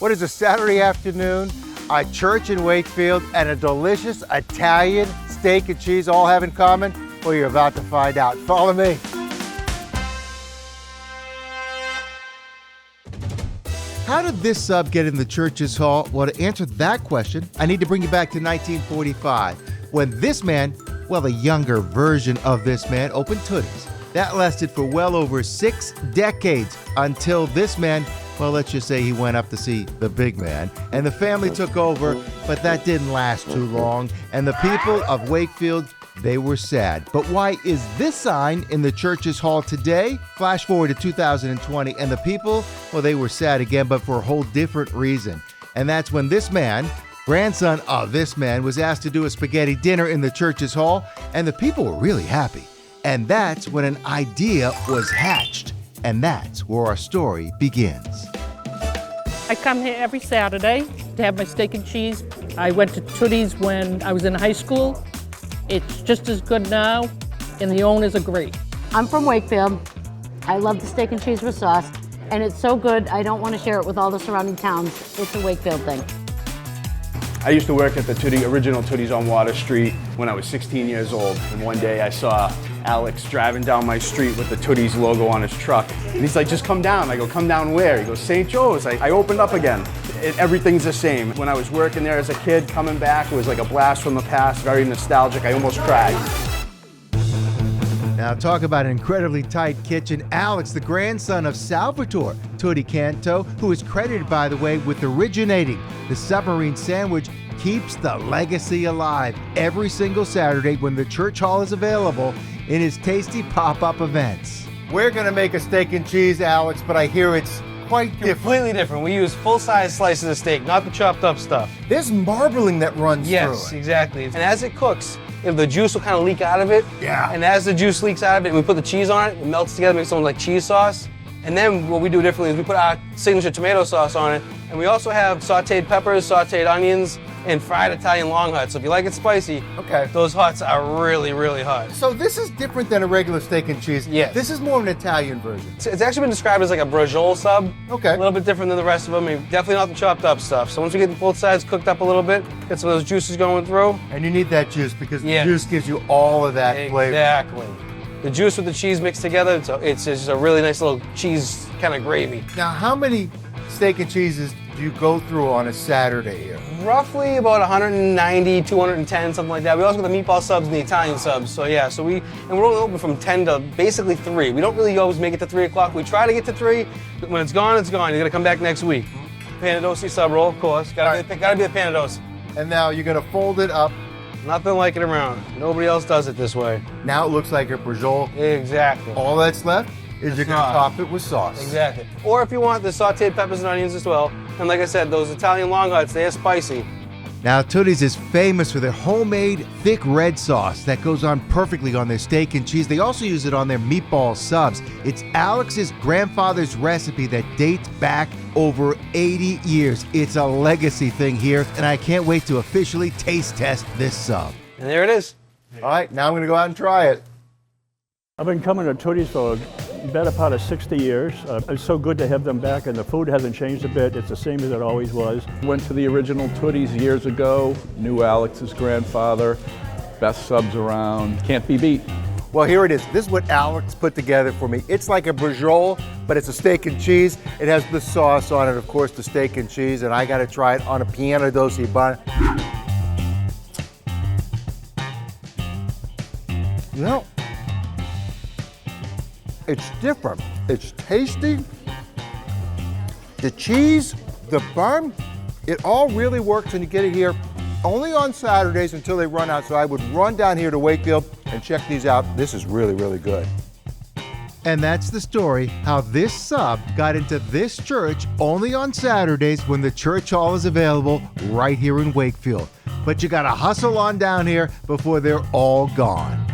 What is a Saturday afternoon, a church in Wakefield, and a delicious Italian steak and cheese all have in common? Well, you're about to find out. Follow me. How did this sub get in the church's hall? Well, to answer that question, I need to bring you back to 1945, when this man, well, a younger version of this man, opened Toody's. That lasted for well over 6 decades until this man, well, let's just say he went up to see the big man, and the family took over, but that didn't last too long, and the people of Wakefield, they were sad. But why is this sign in the church's hall today? Flash forward to 2020, and the people, well, they were sad again, but for a whole different reason. And that's when this man, grandson of this man, was asked to do a spaghetti dinner in the church's hall, and the people were really happy. And that's when an idea was hatched. And that's where our story begins. I come here every Saturday to have my steak and cheese. I went to Toody's when I was in high school. It's just as good now, and the owners are great. I'm from Wakefield. I love the steak and cheese with sauce, and it's so good I don't want to share it with all the surrounding towns. It's a Wakefield thing. I used to work at the original Toody's on Water Street when I was 16 years old. And one day I saw Alex driving down my street with the Toody's logo on his truck. And he's like, just come down. I go, come down where? He goes, St. Joe's. I opened up again. Everything's the same. When I was working there as a kid, coming back, it was like a blast from the past, very nostalgic. I almost cried. Now talk about an incredibly tight kitchen. Alex, the grandson of Salvador, Toody Canto, who is credited, by the way, with originating the Submarine Sandwich, keeps the legacy alive every single Saturday when the church hall is available in his tasty pop-up events. We're gonna make a steak and cheese, Alex, but I hear it's quite different. Completely different. We use full-size slices of steak, not the chopped up stuff. There's marbling that runs through it. Yes, exactly. And as it cooks, if the juice will kind of leak out of it. Yeah. And as the juice leaks out of it, and we put the cheese on it, it melts together, makes something like cheese sauce. And then what we do differently is we put our signature tomato sauce on it, and we also have sauteed peppers, sauteed onions, and fried Italian long hots. So if you like it spicy, okay, those hots are really, really hot. So this is different than a regular steak and cheese. Yes. This is more of an Italian version. It's actually been described as like a braciole sub. Okay. A little bit different than the rest of them. I mean, definitely not the chopped up stuff. So once we get both sides cooked up a little bit, get some of those juices going through. And you need that juice because the juice gives you all of that flavor. Exactly. The juice with the cheese mixed together, it's just a really nice little cheese kind of gravy. Now, how many steak and cheeses do you go through on a Saturday here? Roughly about 190, 210, something like that. We also got the meatball subs and the Italian subs. So yeah, and we're only open from 10 to basically 3. We don't really always make it to 3 o'clock. We try to get to 3, but when it's gone, it's gone. You gotta come back next week. Piantedosi sub roll, of course. Gotta be the Piantedosi. And now you're gonna fold it up. Nothing like it around. Nobody else does it this way. Now it looks like a braciole. Exactly. All that's left is you're gonna top it with sauce. Exactly. Or if you want the sauteed peppers and onions as well. And like I said, those Italian long hots, they're spicy. Now, Toody's is famous for their homemade thick red sauce that goes on perfectly on their steak and cheese. They also use it on their meatball subs. It's Alex's grandfather's recipe that dates back over 80 years. It's a legacy thing here, and I can't wait to officially taste test this sub. And there it is. All right, now I'm gonna go out and try it. I've been coming to Toody's for a better part of 60 years. It's so good to have them back, and the food hasn't changed a bit. It's the same as it always was. Went to the original Toody's years ago, knew Alex's grandfather, best subs around, can't be beat. Well, here it is. This is what Alex put together for me. It's like a braciole, but it's a steak and cheese. It has the sauce on it, of course, the steak and cheese, and I gotta try it on a Piantedosi bun. You know, it's different. It's tasty. The cheese, the bun, it all really works, and you get it here only on Saturdays until they run out. So I would run down here to Wakefield and check these out. This is really, really good. And that's the story, how this sub got into this church only on Saturdays when the church hall is available right here in Wakefield. But you gotta hustle on down here before they're all gone.